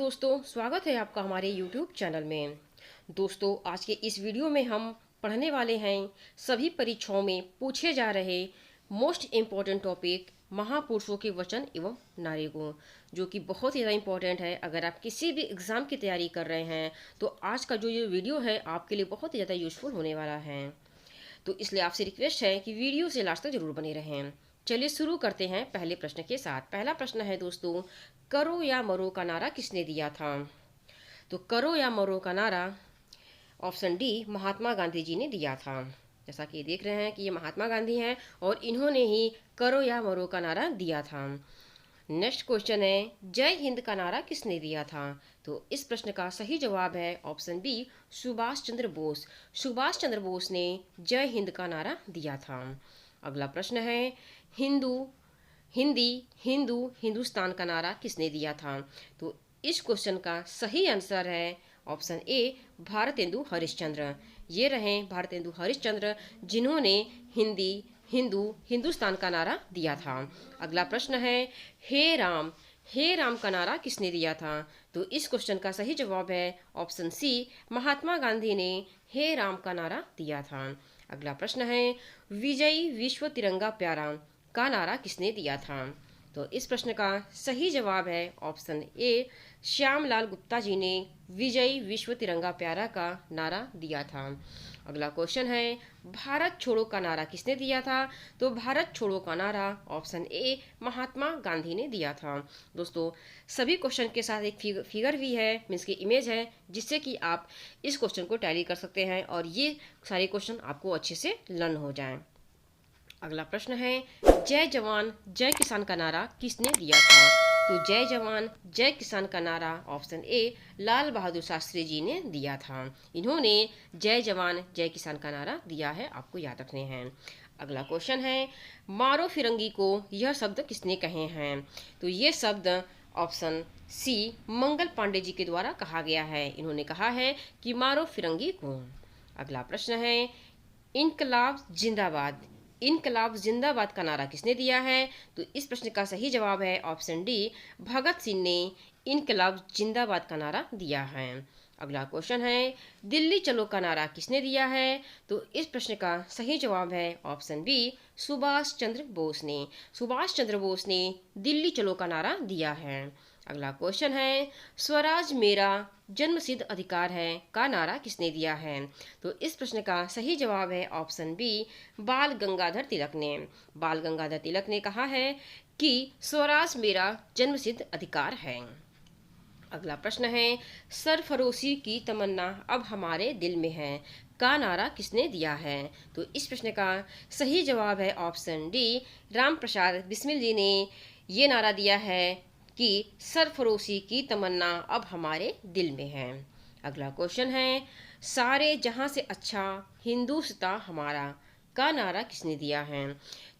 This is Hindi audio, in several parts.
दोस्तों, स्वागत है आपका हमारे YouTube चैनल में। दोस्तों, आज के इस वीडियो में हम पढ़ने वाले हैं सभी परीक्षाओं में पूछे जा रहे मोस्ट इम्पॉर्टेंट टॉपिक महापुरुषों के वचन एवं नारी गुण, जो कि बहुत ही ज़्यादा इम्पोर्टेंट है। अगर आप किसी भी एग्ज़ाम की तैयारी कर रहे हैं तो आज का जो ये वीडियो है आपके लिए बहुत ही ज़्यादा यूजफुल होने वाला है। तो इसलिए आपसे रिक्वेस्ट है कि वीडियो से लास्ट तक जरूर बने रहें। चलिए शुरू करते हैं पहले प्रश्न के साथ। पहला प्रश्न है दोस्तों, करो या मरो का नारा किसने दिया था? तो करो या मरो का नारा ऑप्शन डी महात्मा गांधी जी ने दिया था। जैसा कि देख रहे हैं कि ये महात्मा गांधी हैं और इन्होंने ही करो या मरो का नारा दिया था। नेक्स्ट क्वेश्चन है, जय हिंद का नारा किसने दिया था? तो इस प्रश्न का सही जवाब है ऑप्शन बी सुभाष चंद्र बोस। सुभाष चंद्र बोस ने जय हिंद का नारा दिया था। अगला प्रश्न है, हिंदू हिंदी हिंदू हिंदुस्तान का नारा किसने दिया था? तो इस क्वेश्चन का सही आंसर है ऑप्शन ए भारतेंदु हरिश्चंद्र। ये रहे भारतेंदु हरिश्चंद्र जिन्होंने हिंदी हिंदू हिंदुस्तान का नारा दिया था। अगला प्रश्न है, हे राम का नारा किसने दिया था? तो इस क्वेश्चन का सही जवाब है ऑप्शन सी महात्मा गांधी ने हे राम का नारा दिया था। अगला प्रश्न है, विजयी विश्व तिरंगा प्यारा का नारा किसने दिया था? तो इस प्रश्न का सही जवाब है ऑप्शन ए श्यामलाल गुप्ता जी ने विजयी विश्व तिरंगा प्यारा का नारा दिया था। अगला क्वेश्चन है, भारत छोड़ो का नारा किसने दिया था? तो भारत छोड़ो का नारा ऑप्शन ए महात्मा गांधी ने दिया था। दोस्तों, सभी क्वेश्चन के साथ एक फिगर भी है, मीन्स की इमेज है, जिससे कि आप इस क्वेश्चन को टैली कर सकते हैं और ये सारे क्वेश्चन आपको अच्छे से लर्न हो जाएं। अगला प्रश्न है, जय जवान जय किसान का नारा किसने दिया था? तो जय जवान जय किसान का नारा ऑप्शन ए लाल बहादुर शास्त्री जी ने दिया था। इन्होंने जय जवान जय किसान का नारा दिया है, आपको याद रखने हैं। अगला क्वेश्चन है, मारो फिरंगी को यह शब्द किसने कहे हैं? तो ये शब्द ऑप्शन सी मंगल पांडे जी के द्वारा कहा गया है। इन्होंने कहा है कि मारो फिरंगी को। अगला प्रश्न है, इनकलाब जिंदाबाद इनकलाब जिंदाबाद का नारा किसने दिया है? तो इस प्रश्न का सही जवाब है ऑप्शन डी भगत सिंह ने इनकलाब जिंदाबाद का नारा दिया है। अगला क्वेश्चन है, दिल्ली चलो का नारा किसने दिया है? तो इस प्रश्न का सही जवाब है ऑप्शन बी सुभाष चंद्र बोस ने। सुभाष चंद्र बोस ने दिल्ली चलो का नारा दिया है। अगला क्वेश्चन है, स्वराज मेरा जन्मसिद्ध अधिकार है का नारा किसने दिया है? तो इस प्रश्न का सही जवाब है ऑप्शन बी बाल गंगाधर तिलक ने। बाल गंगाधर तिलक ने कहा है कि स्वराज मेरा जन्मसिद्ध अधिकार है। अगला प्रश्न है, सरफरोशी की तमन्ना अब हमारे दिल में है का नारा किसने दिया है? तो इस प्रश्न का सही जवाब है ऑप्शन डी राम प्रसाद बिस्मिल जी ने ये नारा दिया है कि सरफरोशी की तमन्ना अब हमारे दिल में है। अगला क्वेश्चन है, सारे जहां से अच्छा हिंदुस्तान हमारा का नारा किसने दिया है?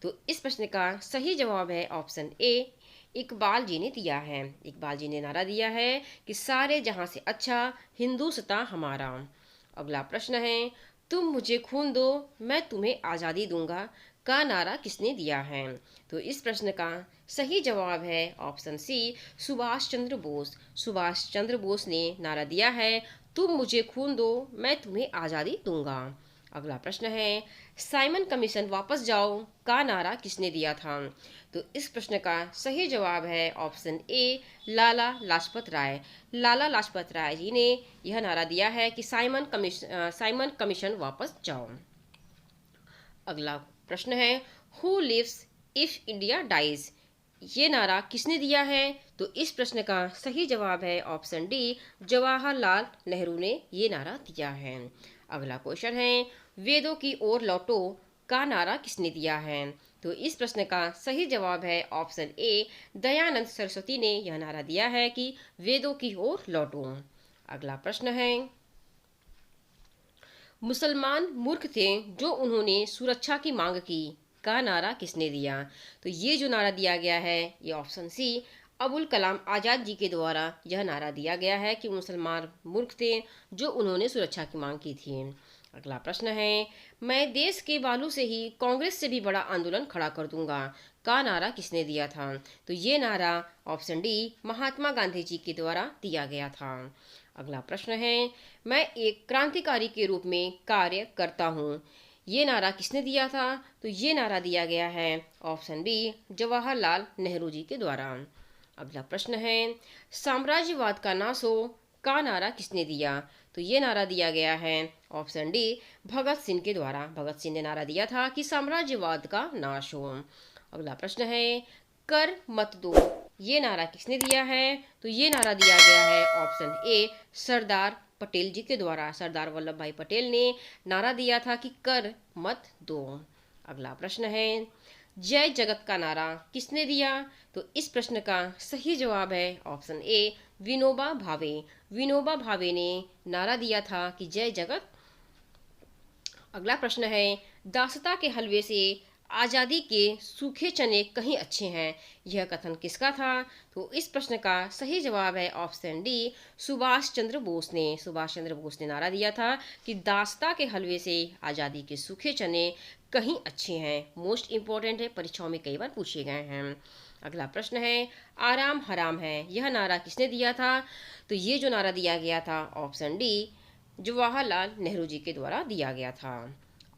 तो इस प्रश्न का सही जवाब है ऑप्शन ए इकबाल जी ने दिया है। इकबाल जी ने नारा दिया है कि सारे जहां से अच्छा हिंदुस्तान हमारा। अगला प्रश्न है, तुम मुझे खून दो मैं तुम्हें आज़ादी दूंगा का नारा किसने दिया है? तो इस प्रश्न का सही जवाब है ऑप्शन सी सुभाष चंद्र बोस। सुभाष चंद्र बोस ने नारा दिया है, तुम मुझे खून दो मैं तुम्हें आज़ादी दूंगा। अगला प्रश्न है, साइमन कमीशन वापस जाओ का नारा किसने दिया था? तो इस प्रश्न का सही जवाब है ऑप्शन ए लाला लाजपत राय। लाला लाजपत राय जी ने यह नारा दिया है कि साइमन कमीशन वापस जाओ। अगला प्रश्न है, who lives if India dies ये नारा किसने दिया है? तो इस प्रश्न का सही जवाब है ऑप्शन डी जवाहरलाल नेहरू ने ये नारा दिया है। अगला क्वेश्चन है, वेदों की ओर लौटो का नारा किसने दिया है? तो इस प्रश्न का सही जवाब है ऑप्शन ए दयानंद सरस्वती ने यह नारा दिया है कि वेदों की ओर लौटो। अगला प्रश्न है, मुसलमान मूर्ख थे जो उन्होंने सुरक्षा की मांग की का नारा किसने दिया? तो ये जो नारा दिया गया है ये ऑप्शन सी अबुल कलाम आज़ाद जी के द्वारा यह नारा दिया गया है कि मुसलमान मूर्ख थे जो उन्होंने सुरक्षा की मांग की थी। अगला प्रश्न है, मैं देश के बालू से ही कांग्रेस से भी बड़ा आंदोलन खड़ा कर दूंगा का नारा किसने दिया था? तो ये नारा ऑप्शन डी महात्मा गांधी जी के द्वारा दिया गया था। अगला प्रश्न है, मैं एक क्रांतिकारी के रूप में कार्य करता हूँ, ये नारा किसने दिया था? तो ये नारा दिया गया है ऑप्शन बी जवाहरलाल नेहरू जी के द्वारा। अगला प्रश्न है, साम्राज्यवाद का नाश हो का नारा किसने दिया? तो ये नारा दिया गया है ऑप्शन डी भगत सिंह के द्वारा। भगत सिंह ने नारा दिया था कि साम्राज्यवाद का नाश हो। अगला प्रश्न है, कर मत दो, ये नारा किसने दिया है? तो ये नारा दिया गया है ऑप्शन ए सरदार पटेल जी के द्वारा। सरदार वल्लभ भाई पटेल ने नारा दिया था कि कर मत दो। अगला प्रश्न है, जय जगत का नारा किसने दिया? तो इस प्रश्न का सही जवाब है ऑप्शन ए विनोबा भावे। विनोबा भावे ने नारा दिया था कि जय जगत। अगला प्रश्न है, दासता के हलवे से आज़ादी के सूखे चने कहीं अच्छे हैं, यह कथन किसका था? तो इस प्रश्न का सही जवाब है ऑप्शन डी सुभाष चंद्र बोस ने। सुभाष चंद्र बोस ने नारा दिया था कि दासता के हलवे से आज़ादी के सूखे चने कहीं अच्छे हैं। मोस्ट इंपॉर्टेंट है, परीक्षाओं में कई बार पूछे गए हैं। अगला प्रश्न है, आराम हराम है, यह नारा किसने दिया था? तो ये जो नारा दिया गया था ऑप्शन डी जवाहरलाल नेहरू जी के द्वारा दिया गया था।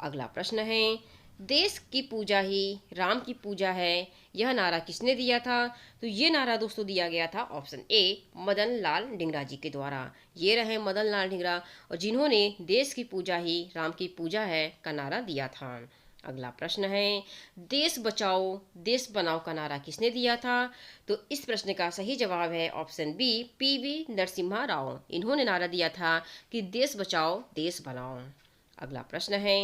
अगला प्रश्न है, देश की पूजा ही राम की पूजा है, यह नारा किसने दिया था? तो ये नारा दोस्तों दिया गया था ऑप्शन ए मदन लाल ढींगरा जी के द्वारा। ये रहे मदन लाल ढींगरा और जिन्होंने देश की पूजा ही राम की पूजा है का नारा दिया था। अगला प्रश्न है, देश बचाओ देश बनाओ का नारा किसने दिया था? तो इस प्रश्न का सही जवाब है option B PV Narasimha Rao. इन्होंने नारा दिया था कि देश बचाओ देश बनाओ। अगला प्रश्न है,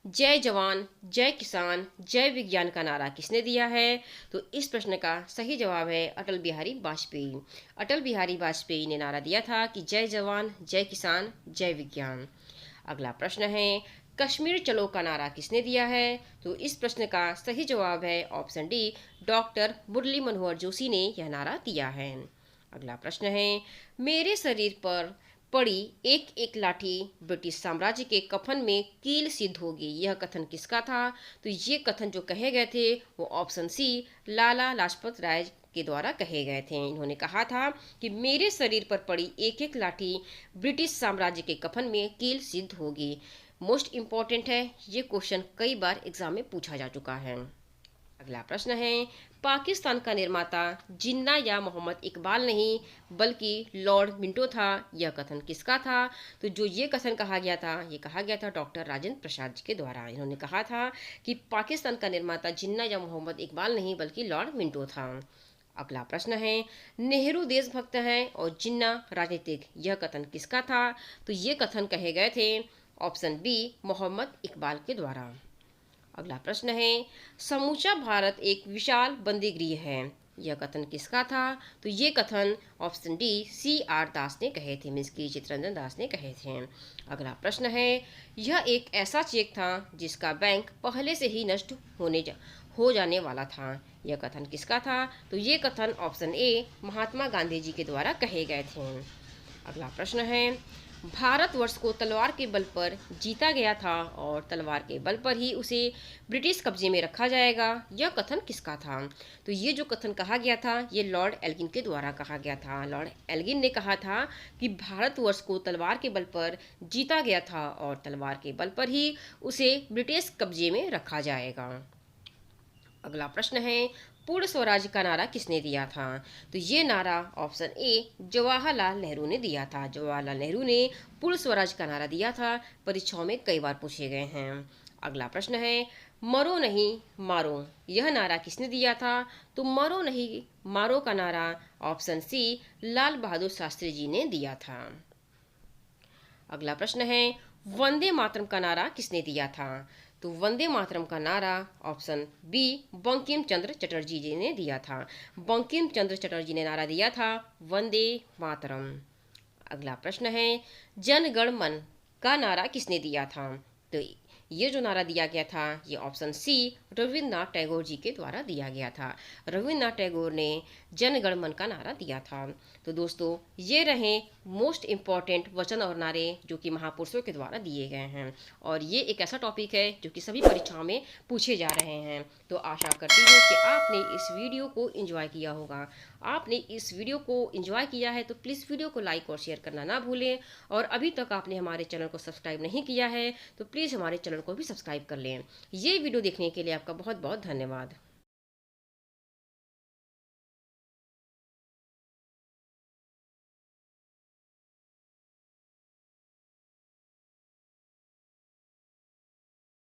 जय जवान जय किसान जय विज्ञान का नारा किसने दिया है? तो इस प्रश्न का सही जवाब है अटल बिहारी वाजपेयी। अटल बिहारी वाजपेयी ने नारा दिया था कि जय जवान जय किसान जय विज्ञान। अगला प्रश्न है, कश्मीर चलो का नारा किसने दिया है? तो इस प्रश्न का सही जवाब है option D doctor Murli Manohar Joshi ने यह नारा दिया है। अगला प्रश्न है, मेरे शरीर पर पड़ी एक एक लाठी ब्रिटिश साम्राज्य के कफन में कील सिद्ध होगी, यह कथन किसका था? तो ये कथन जो कहे गए थे वो ऑप्शन सी लाला लाजपत राय के द्वारा कहे गए थे। इन्होंने कहा था कि मेरे शरीर पर पड़ी एक एक लाठी ब्रिटिश साम्राज्य के कफन में कील सिद्ध होगी। मोस्ट इम्पॉर्टेंट है, ये क्वेश्चन कई बार एग्जाम में पूछा जा चुका है। अगला प्रश्न है, पाकिस्तान का निर्माता जिन्ना या मोहम्मद इकबाल नहीं बल्कि लॉर्ड मिंटो था, यह कथन किसका था? तो जो ये कथन कहा गया था ये कहा गया था डॉक्टर राजेंद्र प्रसाद जी के द्वारा। इन्होंने कहा था कि पाकिस्तान का निर्माता जिन्ना या मोहम्मद इकबाल नहीं बल्कि लॉर्ड मिंटो था। अगला प्रश्न है, नेहरू देशभक्त है और जिन्ना राजनीतिक, यह कथन किसका था? तो ये कथन कहे गए थे ऑप्शन बी मोहम्मद इकबाल के द्वारा। अगला प्रश्न है, समूचा भारत एक विशाल बंदी गृह है, यह कथन किसका था? तो ये कथन ऑप्शन डी CR दास ने कहे थे, मीन्स की चित्तरंजन दास ने कहे थे। अगला प्रश्न है, यह एक ऐसा चेक था जिसका बैंक पहले से ही नष्ट हो जाने वाला था, यह कथन किसका था? तो ये कथन ऑप्शन ए महात्मा गांधी जी के द्वारा कहे गए थे। अगला प्रश्न है, भारतवर्ष को तलवार के बल पर जीता गया था और तलवार के बल पर ही उसे ब्रिटिश कब्जे में रखा जाएगा, यह कथन किसका था? तो ये जो कथन कहा गया था ये लॉर्ड एल्गिन के द्वारा कहा गया था। लॉर्ड एल्गिन ने कहा था कि भारतवर्ष को तलवार के बल पर जीता गया था और तलवार के बल पर ही उसे ब्रिटिश कब्जे में रखा जाएगा। अगला प्रश्न है, पूर्ण स्वराज का नारा किसने दिया था? तो ये नारा ऑप्शन ए जवाहरलाल नेहरू ने दिया था। जवाहरलाल नेहरू ने पूर्ण स्वराज का नारा दिया था, परीक्षाओं में कई बार पूछे गए हैं। अगला प्रश्न है, मरो नहीं मारो, यह नारा किसने दिया था? तो मरो नहीं मारो का नारा ऑप्शन सी लाल बहादुर शास्त्री जी ने दिया था। अगला प्रश्न है, वंदे मातरम का नारा किसने दिया था? तो वंदे मातरम का नारा ऑप्शन बी बंकिम चंद्र चटर्जी जी ने दिया था। बंकिम चंद्र चटर्जी ने नारा दिया था वंदे मातरम। अगला प्रश्न है, जन गण मन का नारा किसने दिया था? तो ये जो नारा दिया गया था ये ऑप्शन सी रविन्द्रनाथ टैगोर जी के द्वारा दिया गया था। रविन्द्रनाथ टैगोर ने जन गण मन का नारा दिया था। तो दोस्तों ये रहे मोस्ट इम्पॉर्टेंट वचन और नारे जो कि महापुरुषों के द्वारा दिए गए हैं। और ये एक ऐसा टॉपिक है जो कि सभी परीक्षाओं में पूछे जा रहे हैं। तो आशा करती हूँ कि आपने इस वीडियो को एंजॉय किया होगा। आपने इस वीडियो को एंजॉय किया है तो प्लीज़ वीडियो को लाइक और शेयर करना ना भूलें। और अभी तक आपने हमारे चैनल को सब्सक्राइब नहीं किया है तो प्लीज़ हमारे चैनल को भी सब्सक्राइब कर लें। ये वीडियो देखने के लिए आपका बहुत बहुत धन्यवाद।